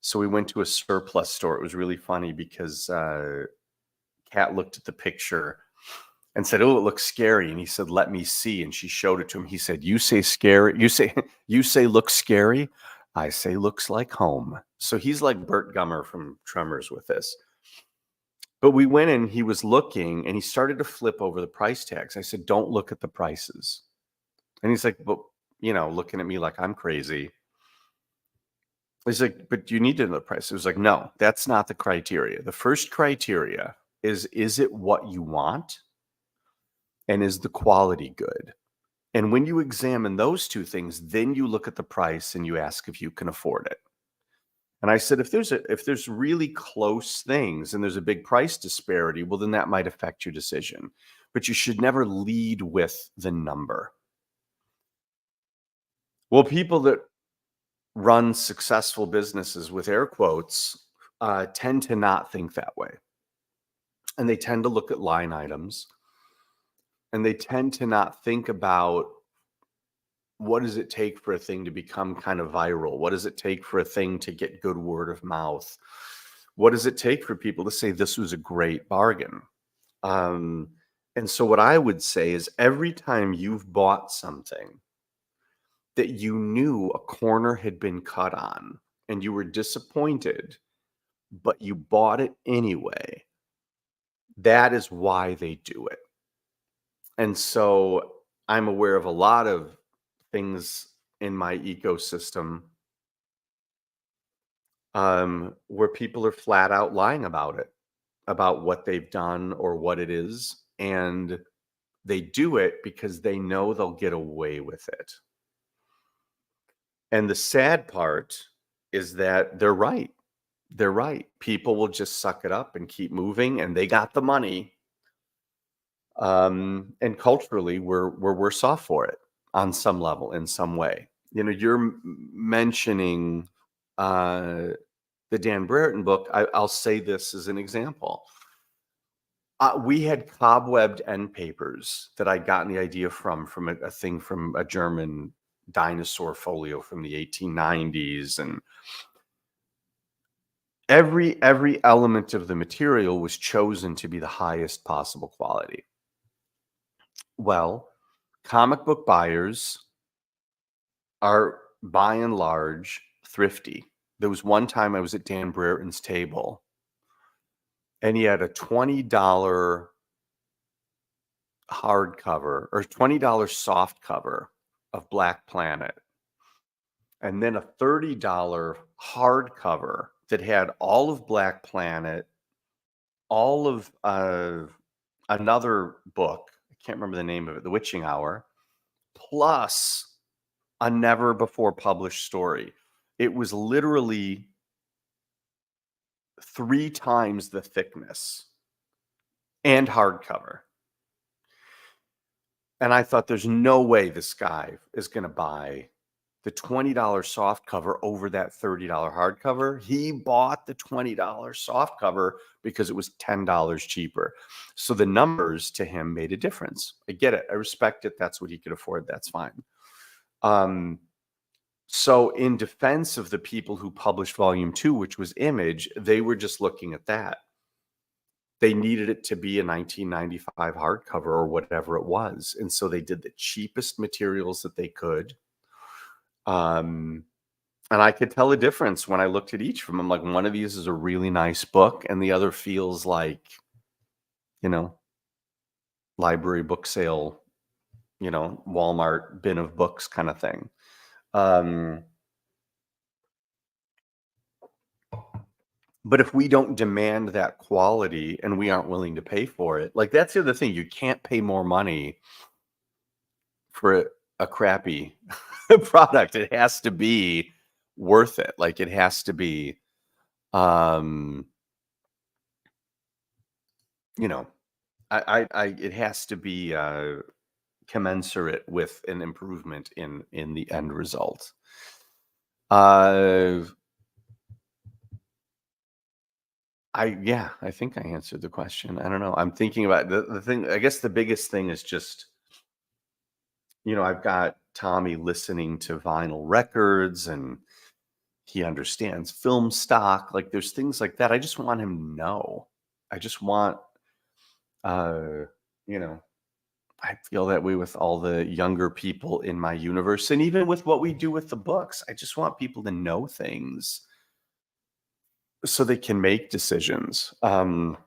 So we went to a surplus store. It was really funny because Kat looked at the picture and said, "Oh, it looks scary." And he said, "Let me see." And she showed it to him. He said, "You say scary? You say looks scary? I say looks like home." So he's like Bert Gummer from Tremors with this. But we went in, he was looking, and he started to flip over the price tags. I said, "Don't look at the prices." And he's like, "But," looking at me like I'm crazy. He's like, "But you need to know the price." It was like, "No, that's not the criteria. The first criteria is it what you want? And is the quality good? And when you examine those two things, then you look at the price and you ask if you can afford it." And I said, if there's really close things and there's a big price disparity, well, then that might affect your decision. But you should never lead with the number. Well, people that run successful businesses with air quotes tend to not think that way. And they tend to look at line items, and they tend to not think about, what does it take for a thing to become kind of viral? What does it take for a thing to get good word of mouth? What does it take for people to say this was a great bargain? Um, and so what I would say is, every time you've bought something that you knew a corner had been cut on and you were disappointed, but you bought it anyway, that is why they do it. And so I'm aware of a lot of things in my ecosystem where people are flat out lying about it, about what they've done or what it is. And they do it because they know they'll get away with it. And the sad part is that they're right. They're right. People will just suck it up and keep moving, and they got the money. And culturally, we're worse off for it on some level, in some way. You're mentioning the Dan Brereton book. I'll say this as an example. We had cobwebbed end papers that I'd gotten the idea from a thing from a German dinosaur folio from the 1890s, and every element of the material was chosen to be the highest possible quality. Well, comic book buyers are by and large thrifty. There was one time I was at Dan Brereton's table, and he had a $20 hardcover or $20 soft cover of Black Planet, and then a $30 hardcover that had all of Black Planet, all of another book, I can't remember the name of it, The Witching Hour, plus a never before published story. It was literally 3 times the thickness and hardcover. And I thought, there's no way this guy is gonna buy the $20 soft cover over that $30 hardcover. He bought the $20 soft cover because it was $10 cheaper. So the numbers to him made a difference. I get it. I respect it. That's what he could afford. That's fine. So in defense of the people who published volume 2, which was Image, they were just looking at that. They needed it to be a 1995 hardcover or whatever it was. And so they did the cheapest materials that they could. And I could tell a difference when I looked at each of them. I'm like, one of these is a really nice book, and the other feels like, library book sale, Walmart bin of books kind of thing. But if we don't demand that quality and we aren't willing to pay for it, like, that's the other thing. You can't pay more money for a crappy product. It has to be worth it. Like, it has to be, it has to be commensurate with an improvement in the end result. I think I answered the question. I don't know. I'm thinking about the thing. I guess the biggest thing is just, I've got Tommy listening to vinyl records, and he understands film stock. Like, there's things like that. I just want him to know. I just want, I feel that way with all the younger people in my universe, and even with what we do with the books. I just want people to know things so they can make decisions. And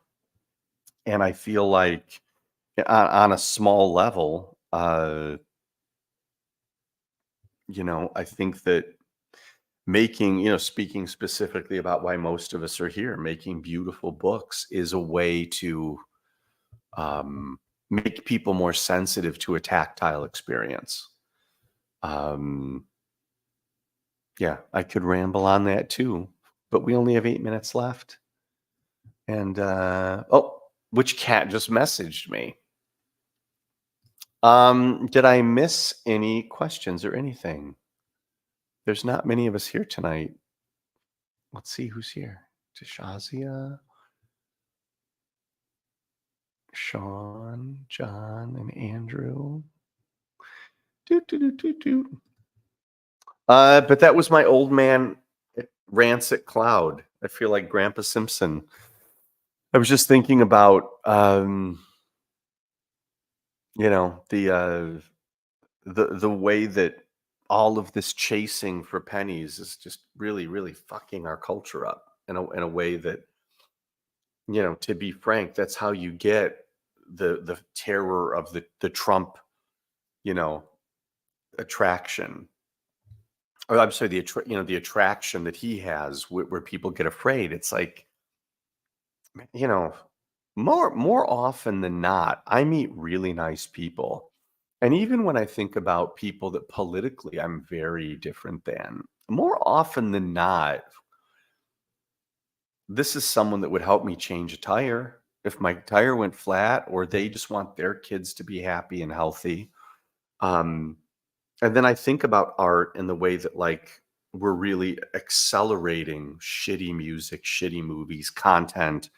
I feel like on a small level, I think that making, speaking specifically about why most of us are here, making beautiful books is a way to make people more sensitive to a tactile experience. Yeah, I could ramble on that too, but we only have 8 minutes left. And which cat just messaged me? Did I miss any questions or anything? There's not many of us here tonight. Let's see who's here. Tashazia, Sean, John, and Andrew. But that was my old man Rancid Cloud. I feel like Grandpa Simpson. I was just thinking about, the way that all of this chasing for pennies is just really, really fucking our culture up in a way that, to be frank, that's how you get the terror of the Trump, attraction. Or I'm sorry, the attraction that he has, where people get afraid. It's like, more often than not, I meet really nice people. And even when I think about people that politically I'm very different than, more often than not, this is someone that would help me change a tire if my tire went flat, or they just want their kids to be happy and healthy. And then I think about art and the way that, like, we're really accelerating shitty music, shitty movies, content.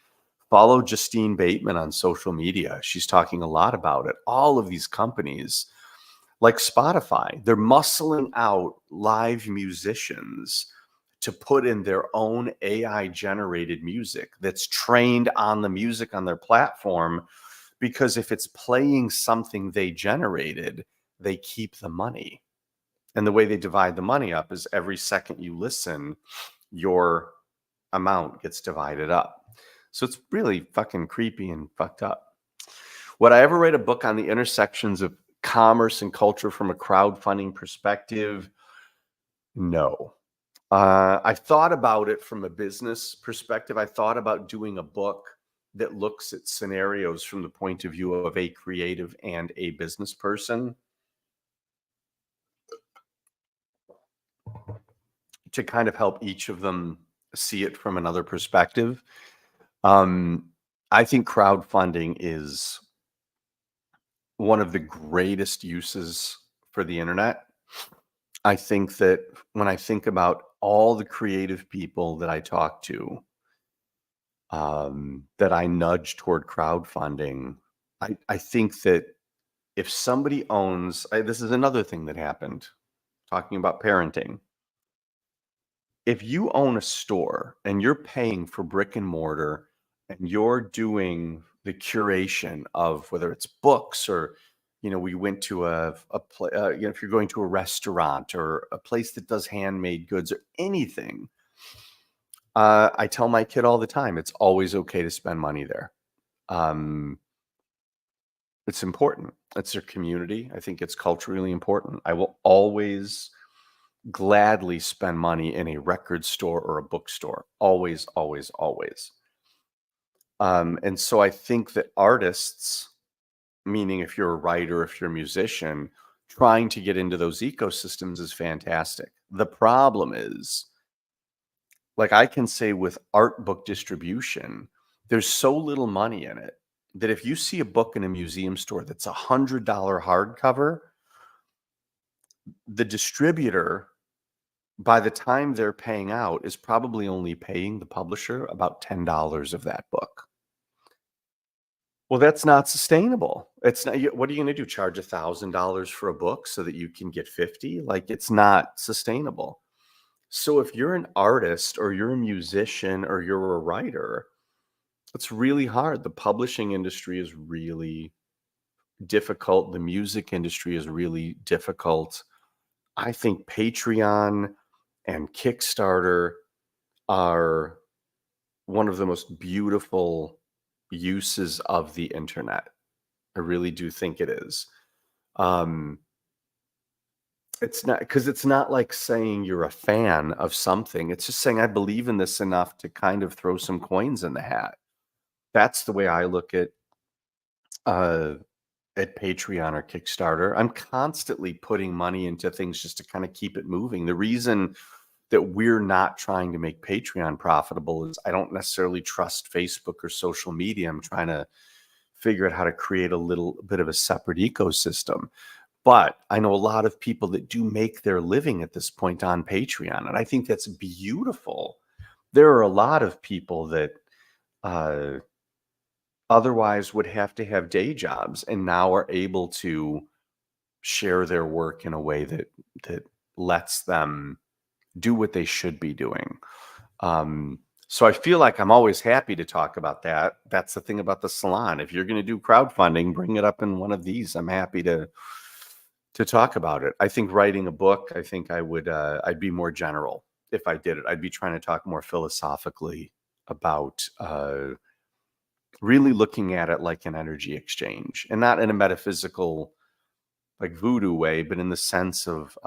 Follow Justine Bateman on social media. She's talking a lot about it. All of these companies, like Spotify, they're muscling out live musicians to put in their own AI generated music that's trained on the music on their platform, because if it's playing something they generated, they keep the money. And the way they divide the money up is every second you listen, your amount gets divided up. So it's really fucking creepy and fucked up. Would I ever write a book on the intersections of commerce and culture from a crowdfunding perspective? No. I thought about it from a business perspective. I thought about doing a book that looks at scenarios from the point of view of a creative and a business person, to kind of help each of them see it from another perspective. Um, I think crowdfunding is one of the greatest uses for the internet. I think that when I think about all the creative people that I talk to, that I nudge toward crowdfunding, I think that if somebody owns, this is another thing that happened, talking about parenting. If you own a store and you're paying for brick and mortar and you're doing the curation of whether it's books or, we went to if you're going to a restaurant or a place that does handmade goods or anything, I tell my kid all the time, it's always okay to spend money there. Um, it's important. It's their community. I think it's culturally important. I will always gladly spend money in a record store or a bookstore. Always, always, always. And so I think that artists, meaning if you're a writer, if you're a musician, trying to get into those ecosystems is fantastic. The problem is, like I can say with art book distribution, there's so little money in it that if you see a book in a museum store that's $100 hardcover, the distributor, by the time they're paying out, is probably only paying the publisher about $10 of that book. Well, that's not sustainable. It's not. What are you going to do? Charge $1,000 for a book so that you can get 50? Like, it's not sustainable. So if you're an artist or you're a musician or you're a writer, it's really hard. The publishing industry is really difficult. The music industry is really difficult. I think Patreon and Kickstarter are one of the most beautiful uses of the internet. I really do think it is. Um, it's not because it's not like saying you're a fan of something. It's just saying I believe in this enough to kind of throw some coins in the hat. That's the way I look uh, at Patreon or Kickstarter. I'm constantly putting money into things just to kind of keep it moving. The reason that we're not trying to make Patreon profitable is I don't necessarily trust Facebook or social media. I'm trying to figure out how to create a little bit of a separate ecosystem. But I know a lot of people that do make their living at this point on Patreon, and I think that's beautiful. There are a lot of people that uh, otherwise would have to have day jobs and now are able to share their work in a way that lets them do what they should be doing. So I feel like I'm always happy to talk about that. That's the thing about the salon. If you're going to do crowdfunding, bring it up in one of these. I'm happy to talk about it. I think writing a book, I think I'd be more general if I did it. I'd be trying to talk more philosophically about really looking at it like an energy exchange, and not in a metaphysical, like voodoo way, but in the sense of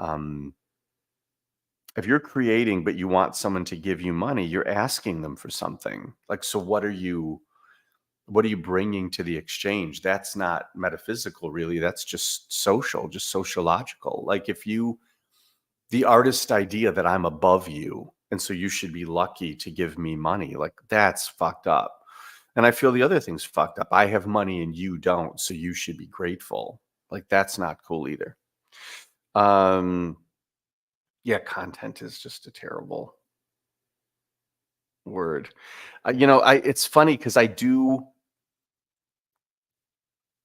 if you're creating but you want someone to give you money, you're asking them for something. Like, so what are you bringing to the exchange? That's not metaphysical, really. That's just social, just sociological. Like, the artist idea that I'm above you and so you should be lucky to give me money, like, that's fucked up. And I feel the other thing's fucked up. I have money and you don't, so you should be grateful. Like, that's not cool either. Um, yeah, content is just a terrible word. It's funny because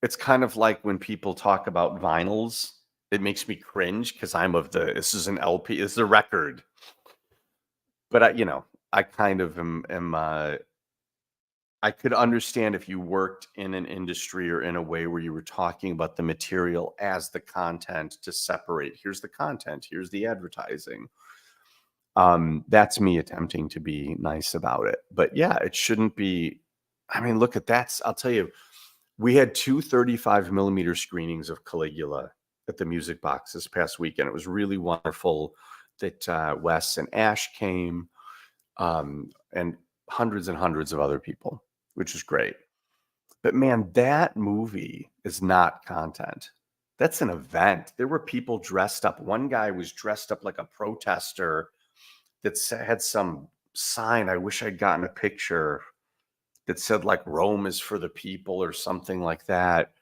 it's kind of like when people talk about vinyls, it makes me cringe because this is an LP, this is a record. But I kind of I could understand if you worked in an industry or in a way where you were talking about the material as the content to separate. Here's the content, here's the advertising. That's me attempting to be nice about it. But yeah, it shouldn't be. I mean, look at that. I'll tell you, we had two 35 millimeter screenings of Caligula at the Music Box this past weekend. It was really wonderful that Wes and Ash came, and hundreds of other people, which is great. But man, that movie is not content. That's an event. There were people dressed up. One guy was dressed up like a protester had some sign. I wish I'd gotten a picture that said like Rome is for the people or something like that.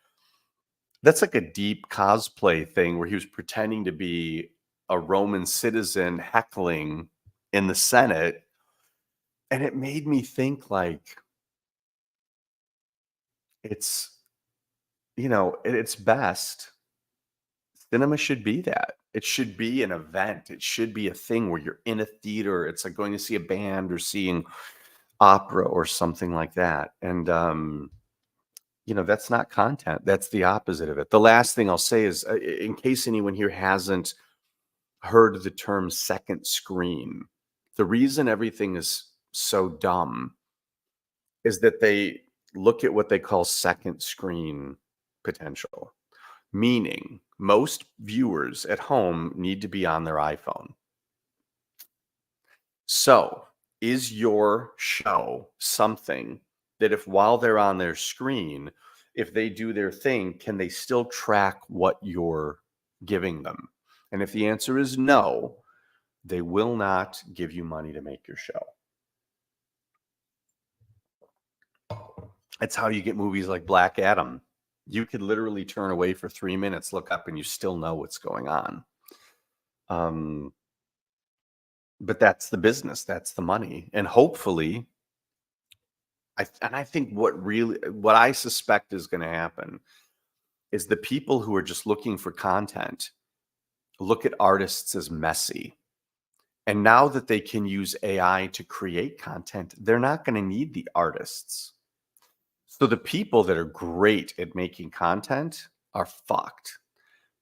That's like a deep cosplay thing where he was pretending to be a Roman citizen heckling in the Senate. And it made me think like it's, at its best, cinema should be that. It should be an event. It should be a thing where you're in a theater. It's like going to see a band or seeing opera or something like that. And, that's not content. That's the opposite of it. The last thing I'll say is, in case anyone here hasn't heard the term second screen, the reason everything is so dumb is that they look at what they call second screen potential, meaning most viewers at home need to be on their iPhone. So, is your show something that if while they're on their screen, if they do their thing, can they still track what you're giving them? And if the answer is no, they will not give you money to make your show. That's how you get movies like Black Adam. You could literally turn away for 3 minutes, look up, and you still know what's going on. But that's the business, that's the money. And hopefully, I think what I suspect is going to happen is the people who are just looking for content look at artists as messy. And now that they can use AI to create content, they're not going to need the artists. So the people that are great at making content are fucked.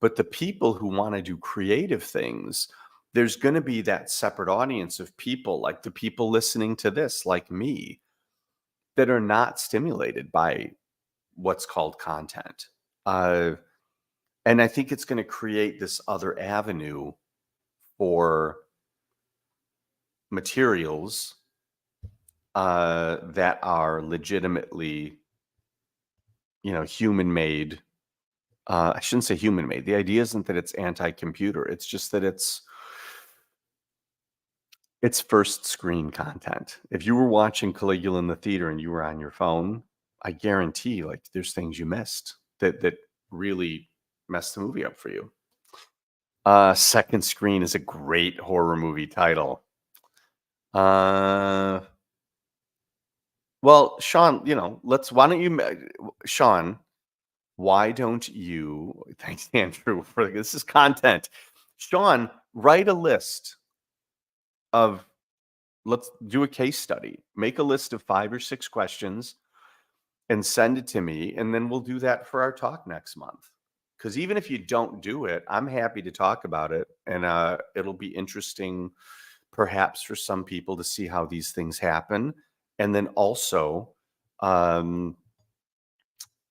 But the people who want to do creative things, there's going to be that separate audience of people, like the people listening to this, like me, that are not stimulated by what's called content. And I think it's going to create this other avenue for materials that are legitimately, human made. I shouldn't say human made. The idea isn't that it's anti-computer. It's just that it's first screen content. If you were watching Caligula in the theater and you were on your phone, I guarantee like there's things you missed that really messed the movie up for you. Second Screen is a great horror movie title. Well, Sean, Sean, why don't you, thanks Andrew for this is content. Sean, write a list of, let's do a case study. Make a list of 5 or 6 questions and send it to me, and then we'll do that for our talk next month. Because even if you don't do it, I'm happy to talk about it, and it'll be interesting, perhaps for some people, to see how these things happen, and then also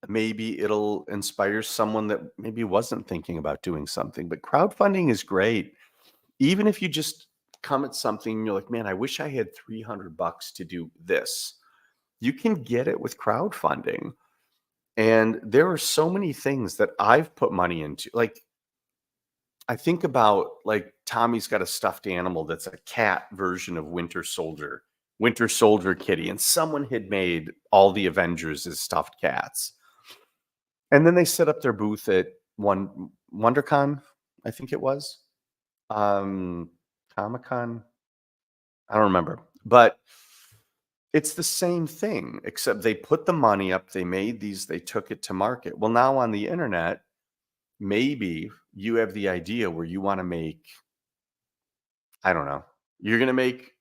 maybe it'll inspire someone that maybe wasn't thinking about doing something. But crowdfunding is great. Even if you just come at something and you're like, man, I wish I had $300 to do this. You can get it with crowdfunding. And there are so many things that I've put money into. Like, I think about like Tommy's got a stuffed animal that's a cat version of Winter Soldier Kitty, and someone had made all the Avengers as stuffed cats. And then they set up their booth at WonderCon, I think it was. Comic-Con. I don't remember. But it's the same thing, except they put the money up, they made these, they took it to market. Well, now on the internet, maybe you have the idea where you want to make, I don't know, you're going to make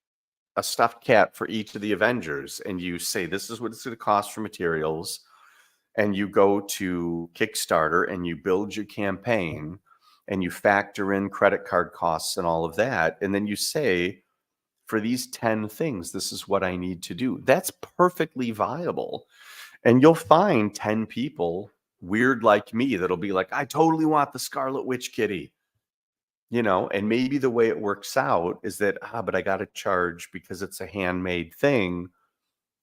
a stuffed cat for each of the Avengers, and you say, this is what it's going to cost for materials. And you go to Kickstarter and you build your campaign and you factor in credit card costs and all of that. And then you say, for these 10 things, this is what I need to do. That's perfectly viable. And you'll find 10 people weird like me that'll be like, I totally want the Scarlet Witch kitty. And maybe the way it works out is that, but I got to charge because it's a handmade thing.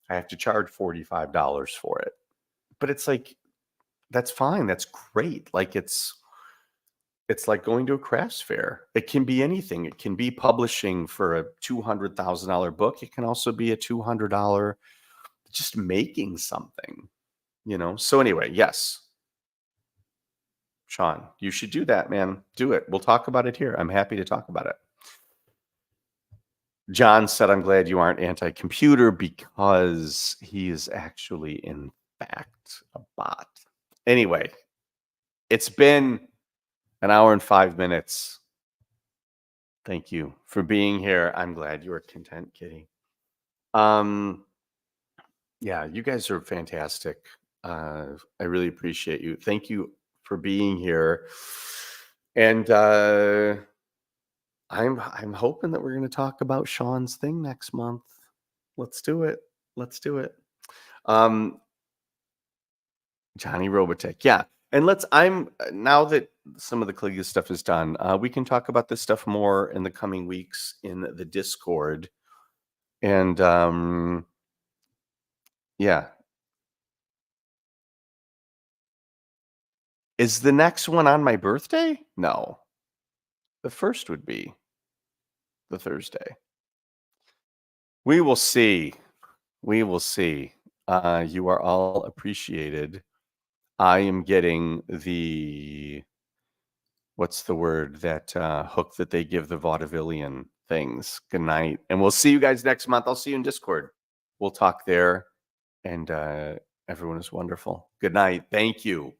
I have to charge $45 for it. But it's like, that's fine. That's great. Like It's like going to a crafts fair. It can be anything. It can be publishing for a $200,000 book. It can also be a $200 just making something, you know? So anyway, yes, Sean, you should do that, man. Do it. We'll talk about it here. I'm happy to talk about it. John said, I'm glad you aren't anti-computer because he is actually, in fact, a bot. Anyway, it's been an hour and 5 minutes. Thank you for being here. I'm glad you are content, Kitty. Yeah, you guys are fantastic. I really appreciate you. Thank you for being here. And I'm hoping that we're going to talk about Sean's thing next month. Let's do it. Let's do it. Johnny Robotech. Yeah. And I'm now that some of the Caligula stuff is done, we can talk about this stuff more in the coming weeks in the Discord. And yeah. Is the next one on my birthday? No. The first would be the Thursday. We will see. We will see. You are all appreciated. I am getting the what's the word, that hook that they give the vaudevillian things. Good night. And we'll see you guys next month. I'll see you in Discord. We'll talk there. And everyone is wonderful. Good night. Thank you.